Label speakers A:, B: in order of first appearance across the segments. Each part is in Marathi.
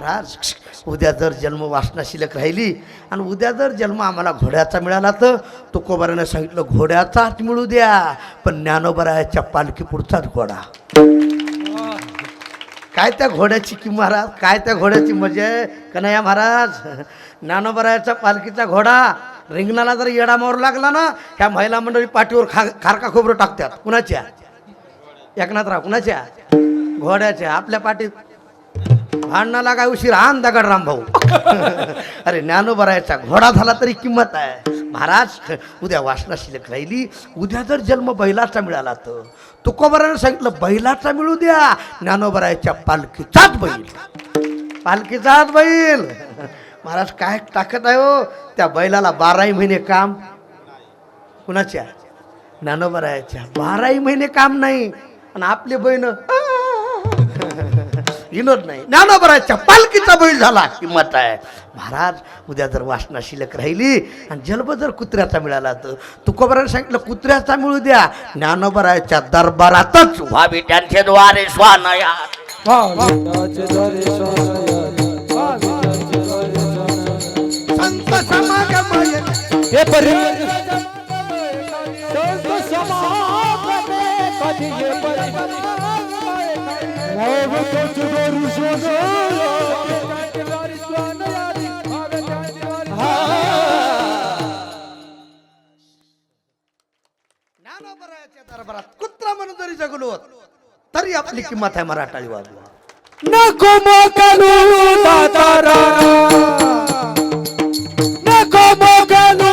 A: महाराज उद्या जर जन्म वासना शिल्लक राहिली आणि उद्या जर जन्म आम्हाला घोड्याचा मिळाला तर तुकोबारानं सांगितलं घोड्याचाच मिळू द्या, पण ज्ञानोबरायाच्या पालखी पुढचाच घोडा. काय त्या घोड्याची की महाराज, काय त्या घोड्याची मजा आहे कन्हैया महाराज. ज्ञानोबरायाचा पालखीचा घोडा रिंगणाला जर येडा मारू लागला ना, ह्या महिला मंडळी पाठीवर खारका खोबरं टाकतात. कुणाच्या? एकनाथराव. कुणाच्या? घोड्याच्या. आपल्या पाठीत भांडणाला काय उशीर आण दगडराम भाऊ. अरे ज्ञानोबरायाचा घोडा झाला तरी किंमत आहे महाराज. उद्या वासना शिल्लक राहिली, उद्या जर जन्म बैलाचा मिळाला तर तुकोबारानं सांगितलं बैलाचा मिळू द्या, ज्ञानोबरायाच्या पालखीचाच बैल. पालखीचाच बैल. महाराज काय ताकद आहे हो त्या बैलाला. 12 महिने काम. कुणाच्या? ज्ञानोबरायाच्या. 12 महिने काम नाही आणि आपले बहीण विनोद नाही. ज्ञानोबरायाच्या पालखीचा बैल झाला किंमत आहे महाराज. उद्या जर वासना शिल्लक राहिली आणि जन्म जर कुत्र्याचा मिळाला तर तुकोबारानं सांगितलं कुत्र्याचा मिळू द्या, ज्ञानोबरायाच्या दरबारातच व्हावी त्यांचे द्वारे स्वानया. संत समागम हे ज्ञानोबरायाच्या दरबारात कुत्रा म्हणून जरी जगलो तरी आपली किंमत आहे मराठाळी वाजवा.
B: नको मोकलू दातारा, नको मोकलू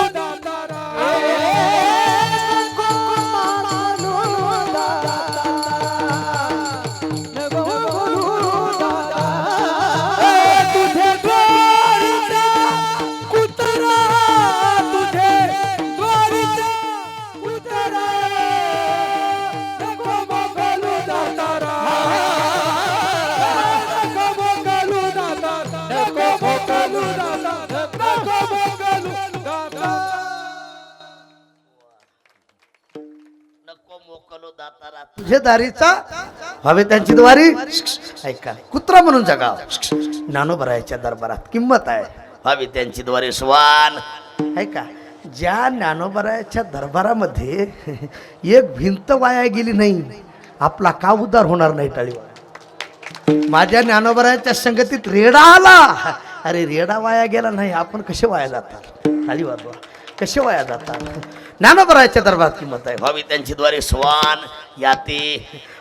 A: तुझे दारीचा व्हावे त्यांची द्वारी. ऐका कुत्रा म्हणून जगाव. ज्ञानोबरायाच्या दरबारात किंमत आहे व्हावी त्यांची द्वारे स्वान. ऐका ज्या ज्ञानोबरायाच्या दरबारामध्ये एक भिंत वाया गेली नाही, आपला का उद्धार होणार नाही टाळीवा. माझ्या ज्ञानोबरायाच्या संगतीत रेडा आला. अरे रेडा वाया गेला नाही, आपण कसे वाया जातात? टाळी वाजवा. कसे वाया जातात? ज्ञानोबरायाच्या दरबारात किंमत आहे व्हावी त्यांची द्वारे स्वान. याते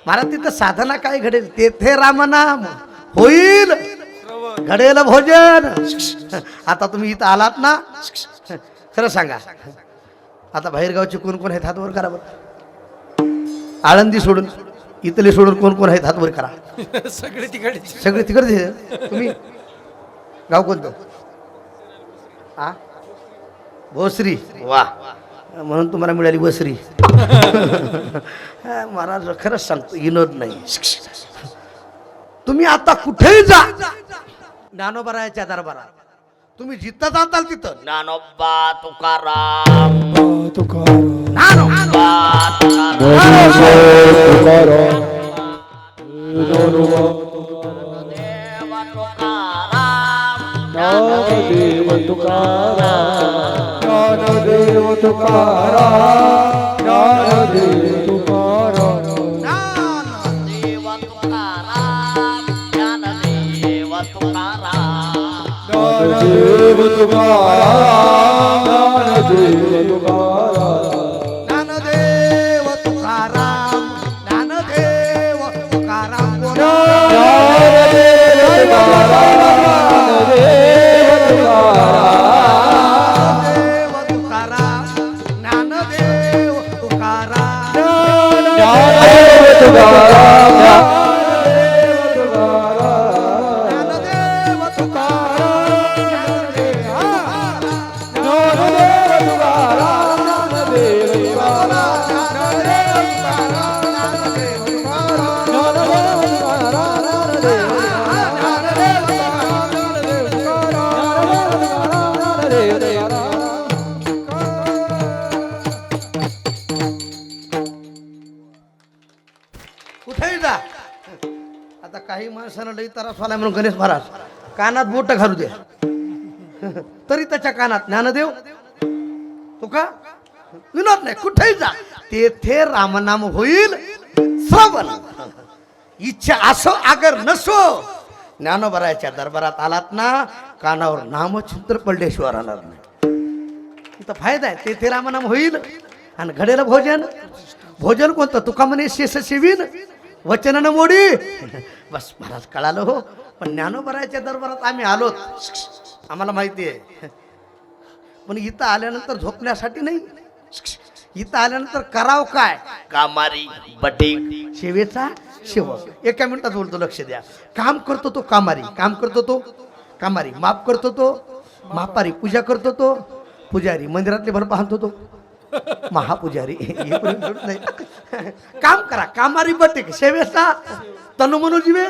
A: महाराज तिथं साधना काय घडेल तेथे रामनाम होईल, घडेल भोजन. आता तुम्ही इथं आलात ना, खरं सांगा आता बाहेरगावचे कोण कोण आहेत हात वर करा बरं. आळंदी सोडून इथले सोडून कोण कोण आहेत हात वर करा.
B: सगळे तिकडे.
A: सगळे तिकडे. तुम्ही गाव कोणतं? आ भोसरी. वा, म्हणून तुम्हाला मिळाली बसरी. महाराज खरंच सांगतो विनोद नाही. तुम्ही आता कुठेही जा ज्ञानोबरायाच्या दरबारात, तुम्ही जिथं जाताल तिथं ज्ञानोबा तुकाराम ज्ञानोबा
B: ज्ञानदेव तुकाराम, ज्ञानदेव तुकाराम, ज्ञानदेव तुकाराम,
A: ज्ञानदेव तुकाराम, ज्ञानदेव तुकाराम,
B: ज्ञानदेव तुकाराम, ज्ञानदेव तुकाराम,
A: ज्ञानदेव तुकाराम, ज्ञानदेव तुकाराम, कुठेही जा. आता काही माणसानं लई त्रास झाला म्हणून गणेश महाराज कानात बोट घालू द्या तरी त्याच्या कानात ज्ञानदेव तो का विनोद नाही कुठेही जा तेथे रामनाम होईल श्रवण इच्छा असो अगर नसो ज्ञानोबराच्या दरबारात आलात ना कानावर नामचिंत्र पडल्याशिवाय राहणार नाही इथं फायदा आहे तेथे रामनाम होईल आणि घडेल भोजन भोजन कोणतं तुका म्हणे शेष सेवीन वचन न मोडी बस महाराज कळालं हो पण ज्ञानोबराच्या दरबारात आम्ही आलोत आम्हाला माहिती आहे पण इथं आल्यानंतर झोपण्यासाठी नाही इथं आल्यानंतर कराव काय कामारी बटीक सेवेचा सेवक एका मिनिटात बोलतो लक्ष द्या काम करतो तो कामारी काम करतो तो कामारी माप करतो तो मापारी पूजा करतो तो पुजारी मंदिरातले भर पाहतो तो महापुजारी हे पण नाही काम करा कामारी बटीक सेवेचा तनु मनु जीवे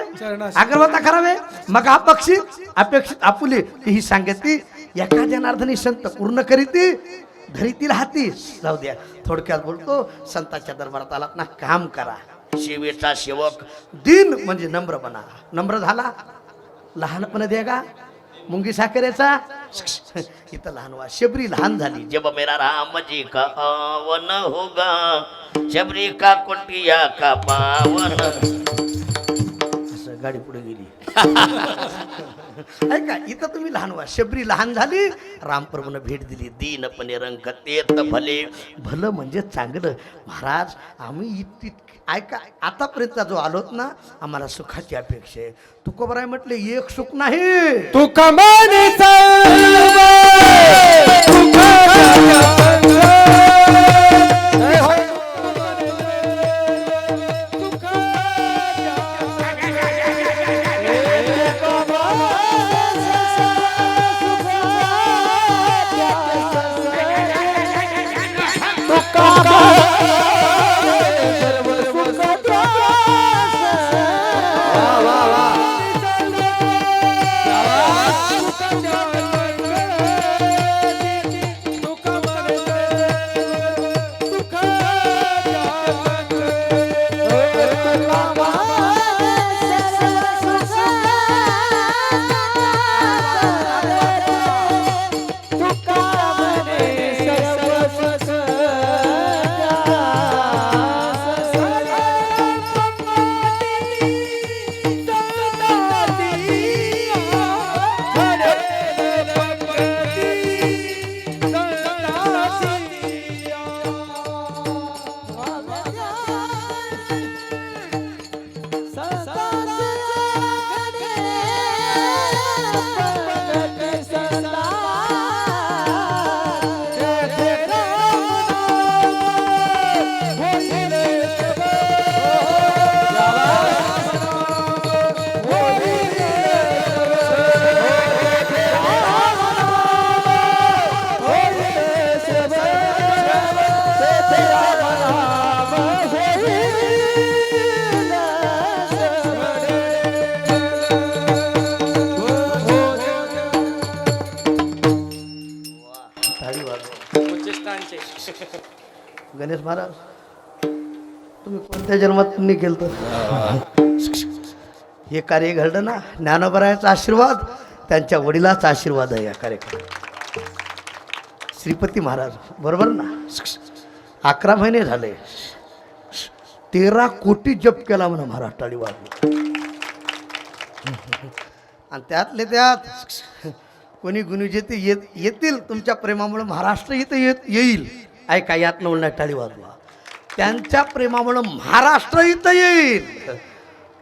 A: अगरवता करावे मग अपेक्षित आपुले ही सांगती एका जनार्दनी संत पूर्ण करीती धरीतील हाती जाऊ द्या थोडक्यात बोलतो संतांच्या दरबारात आलात ना काम करा सेवेचा सेवक दिन म्हणजे नम्र बना नम्र झाला लहानपण दे का मुंगी साखरेचा इथं लहान वा शबरी लहान झाली जब मेरा राम जी का आवन होगा शबरी का कोटिया का पावन असं गाडी पुढे गेली ऐका इथं तुम्ही लहान व्हा शबरी लहान झाली रामप्रभूनं भेट दिली दीनपणे रंग तेत भले भलं म्हणजे चांगलं महाराज आम्ही ऐका आतापर्यंत जो आलोत ना आम्हाला सुखाची अपेक्षा आहे तुकोबराय म्हटले एक सुख नाही
B: तू कमानी
A: गणेश महाराज तुम्ही कोणत्या जन्मात पुण्य केलं हे कार्य घडलं ना ज्ञानोबरायाचा आशीर्वाद त्यांच्या वडिलाचा आशीर्वाद आहे या कार्यक्रमात श्रीपती महाराज बरोबर ना 11 महिने झाले 13 कोटी जप केला म्हणा महाराज टाळी वाजली आणि त्यातले त्यात कोणी गुणविजेते येतील तुमच्या प्रेमामुळे महाराष्ट्र इथं येईल ऐका यात नवलना टाळी वाजवा त्यांच्या प्रेमामुळे महाराष्ट्र इथं येईल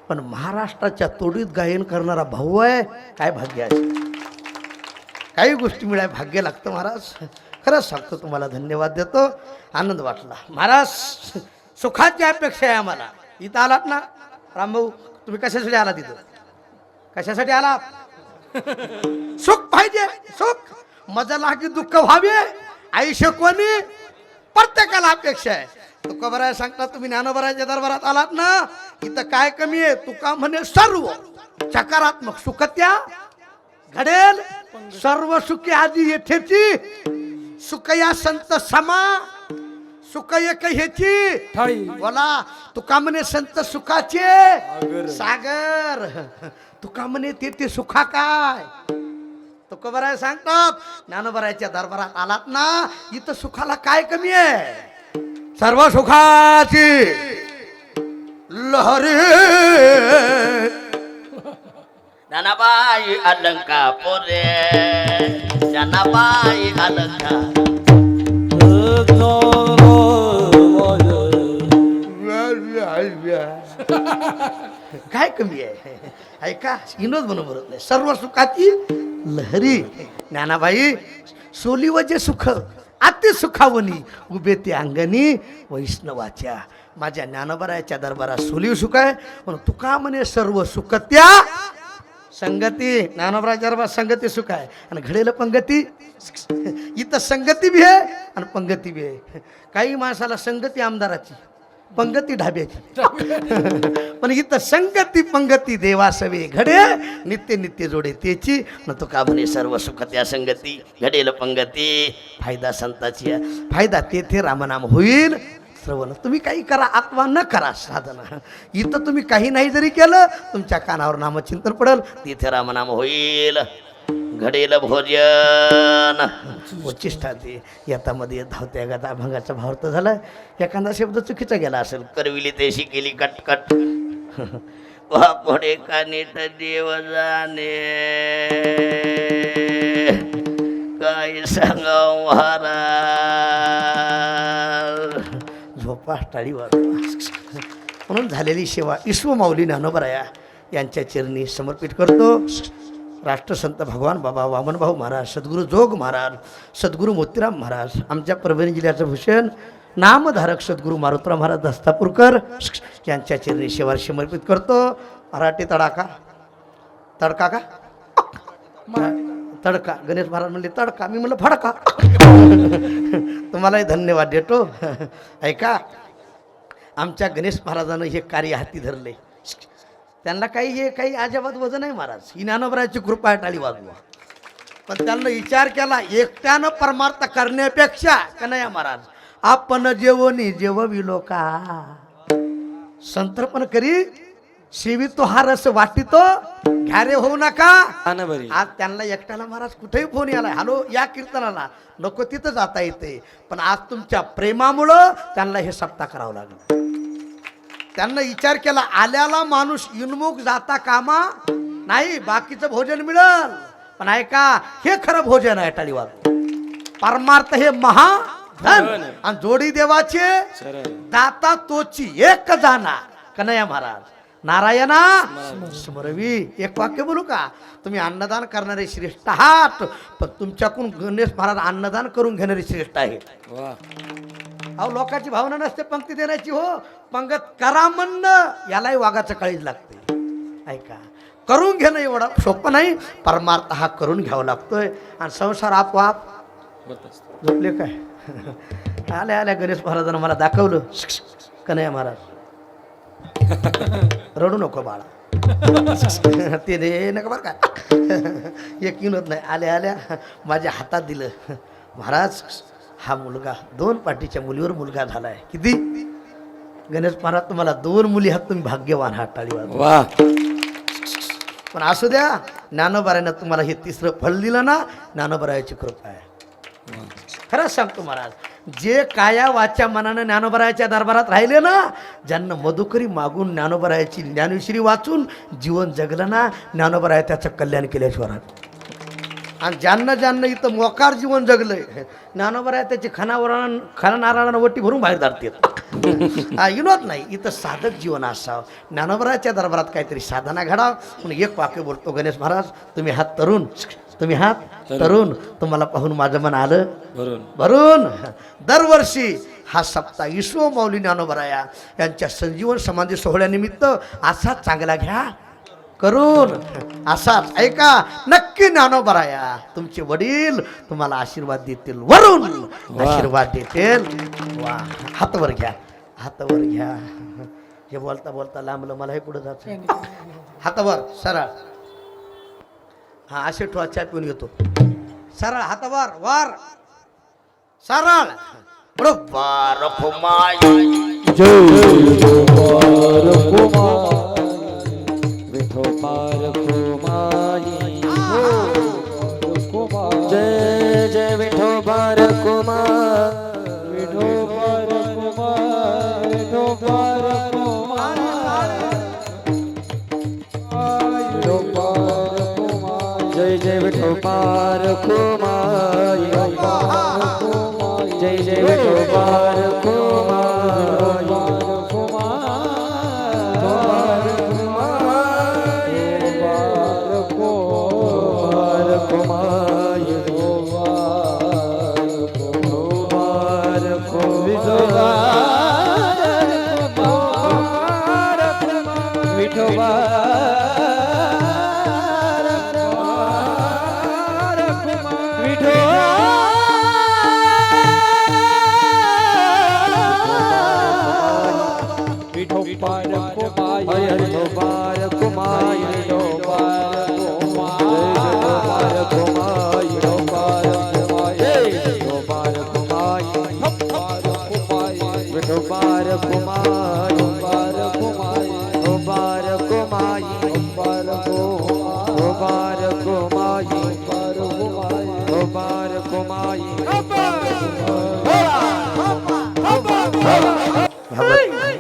A: पण महाराष्ट्राच्या तोडीत गायन करणारा भाऊ आहे काय भाग्य आहे काही गोष्टी मिळाय भाग्य लागतं महाराज खरंच सांगतो तुम्हाला धन्यवाद देतो आनंद वाटला महाराज सुखाची अपेक्षा आहे आम्हाला इथं आलात ना रामभाऊ तुम्ही कशासाठी आला तिथं कशासाठी आला सुख पाहिजे सुख मजा लागी दुःख व्हावे आयुष्य कोणी प्रत्येकाला अपेक्षा आहे तुकोबराय सांगतात तुम्ही ज्ञानोबरायच्या दरबारात आलात ना इथं काय कमी आहे तुका म्हणे सर्व सकारात्मक सुखत्या घडेल सर्व सुखे आधी येथेची सुखया संत समा सुख एक ह्याची
B: ठाई
A: बोला तुका म्हणे संत सुखाचे
B: सागर.
A: सागर तुका म्हणे ते सुखा काय तुका बराय सांगतात ज्ञानोबरायच्या दरबारात आलात ना इथं सुखाला काय कमी आहे सर्व सुखाची लहरी
C: जनाबाई अलंका पोरे जनाबाई अलंका
A: काय कमी आहे ऐका विनोद म्हणून बोलत नाही सर्व सुखाची लहरी ज्ञानाबाई सोलीव जे सुख अति सुखावनी उभे ते अंगणी वैष्णवाच्या माझ्या ज्ञानोबरायच्या दरबारात सोलीव सुख आहे म्हणून तुका म्हणे सर्व सुख त्या संगती ज्ञानोबरायच्या दरबारात संगती सुख आहे आणि घडेल पंगती इथं संगती बी आहे आणि पंगती बी आहे काही माणसाला संगती आमदाराची पंगती ढाब्याची पण इथं संगती पंगती देवासवे घडे नित्य नित्य जोडे तेची न तो का म्हणे सर्व सुख त्या संगती घडेल पंगती फायदा संताची आहे. फायदा तेथे रामनाम होईल श्रवण तुम्ही काही करा अथवा न करा साधना इथं तुम्ही काही नाही जरी केलं तुमच्या कानावर नामचिंतन पडल
C: तिथे रामनाम होईल घडेल भोजन
A: उच्चिष्टा ते यातामध्ये धावत्या गाता भंगाचा भाव तर झाला एखादा शब्द चुकीचा गेला असेल
C: करविली तेशी केली कटकट पुढे का नीट देव जाणे काय सांगाव महाराज
A: झोपा टाळीवर म्हणून झालेली सेवा ईश्व माऊली ज्ञानोबराया यांच्या चरणी समर्पित करतो. राष्ट्रसंत भगवान बाबा वामनभाऊ महाराज सद्गुरू जोग महाराज सद्गुरू मोतीराम महाराज आमच्या परभणी जिल्ह्याचं भूषण नामधारक सद्गुरू मारुतराव महाराज दस्तापूरकर यांच्या चरणी सेवा समर्पित करतो. मराठी तडाका तडका का तडका गणेश महाराज म्हणले तडका मी म्हणलं फडका तुम्हालाही धन्यवाद देतो. ऐका आमच्या गणेश महाराजानं हे कार्य हाती धरले त्यांना काही अजिबात वजन नाही महाराज ही ज्ञानोबरायची कृपा आहे टाळी वाजवा पण त्यांना विचार केला एकट्यानं परमार्थ करण्यापेक्षा कन्हैया महाराज आपण जेवणी जेवविलो का संतर्पण करी सेवितो हा रस वाटितो घ्यारे होऊ नका. आज त्यांना एकट्याला महाराज कुठेही फोन यालाय हॅलो या कीर्तनाला नको तिथं जाता येते पण आज तुमच्या प्रेमामुळं त्यांना हे सप्ताह करावं लागलं. त्यांना विचार केला आल्याला माणूस इन्मुख जाता कामा नाही बाकीचं भोजन मिळेल पण ऐका हे खरं भोजन आहे टाळीवाद परमार्थ हे महाधन आणि जोडी देवाचे दाता तोची एक जाना कन्हैया महाराज नारायणा स्मरवी. एक वाक्य बोलू का तुम्ही अन्नदान करणारे श्रेष्ठ आहात पण तुमच्याकडून गणेश महाराज अन्नदान करून घेणारे श्रेष्ठ आहे. अहो लोकांची भावना नसते पंक्ती देण्याची हो पंगत करा म्हणणं यालाही वाघाचं काळीज लागते. ऐका करून घेणं एवढं सोपं नाही परमार्थ हा करून घ्यावा लागतोय आणि संसार आपोआप झोपले काय आल्या आल्या गणेश महाराजांना मला दाखवलं कन्हैया महाराज रडू नको बाळा ते रे नका बरं का एक विनोद नाही आल्या आल्या माझ्या हातात दिलं महाराज हा मुलगा 2 पाठीच्या मुलीवर मुलगा झालाय किती गणेश महाराज तुम्हाला 2 मुली आहात तुम्ही भाग्यवान आहात टाळीवार पण असू द्या ज्ञानोबरायानं तुम्हाला हे 3रं फळ दिलं ना ज्ञानोबरायाची कृपा आहे. खरंच सांगतो महाराज जे काया वाच्या मनानं ज्ञानोबरायाच्या दरबारात राहिले ना ज्यांना मधुकरी मागून ज्ञानोबरायाची ज्ञानेश्वरी वाचून जीवन जगलं ना ज्ञानोबराया त्याचं कल्याण केल्याशिवाय आणि ज्यांना इथं मोकार जीवन जगलंय ज्ञानोबराया त्याची खाना नारळानं वटी भरून बाहेर जातात. विनोद नाही इथं साधक जीवन असावं ज्ञानोबरायाच्या दरबारात काहीतरी साधना घडावं म्हणून एक वाक्य बोलतो गणेश महाराज तुम्ही हात तरुण तुम्हाला पाहून माझं मन आलं भरून. दरवर्षी हा सप्ताह ईश्वर माऊली ज्ञानोबराया यांच्या संजीवन समाधी सोहळ्यानिमित्त असाच चांगला घ्या करून असाच ऐका नक्की ज्ञानोबराया तुमचे वडील तुम्हाला आशीर्वाद देतील वरून आशीर्वाद देतील. वा हातावर घ्या हे बोलता बोलता लांबलं मला हे पुढे जायचं हातावर सरळ हा असे ठोचा पिऊन येतो सरळ हातावर वर सरळ
C: बरोबर खुमाई
B: जय विठोबार कुमार विठोबार कुमारी जय जय विठोबार कुमार विठोबार कुमार विठोबार कुमार विठोबार कुमार जय जय विठोबार कुमार जय जय विठोबार कुमार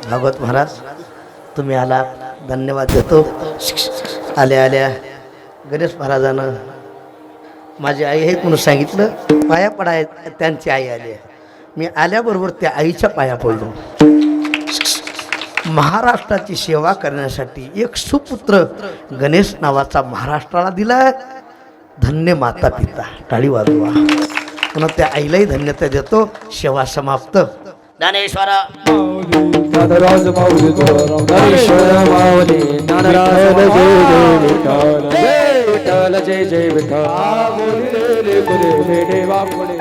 A: भागवत महाराज तुम्ही आलात, धन्यवाद देतो. आल्या आल्या गणेश महाराजानं माझी आई आहे म्हणून सांगितलं, पाया पडाय त्यांची आई आली आहे. मी आल्याबरोबर त्या आईच्या पाया पडलो. महाराष्ट्राची सेवा करण्यासाठी एक सुपुत्र गणेश नावाचा महाराष्ट्राला दिला. धन्य माता पिता, टाळी वाजवा. म्हणून त्या आईलाही धन्यता देतो. सेवा समाप्त.
C: ज्ञानेश्वर
B: ज्ञानराज माऊली ज्ञानेश्वर माऊली ज्ञानराज जय जय विठ्ठल जय जय विठ्ठल बोले रे बोले रे देवा बोले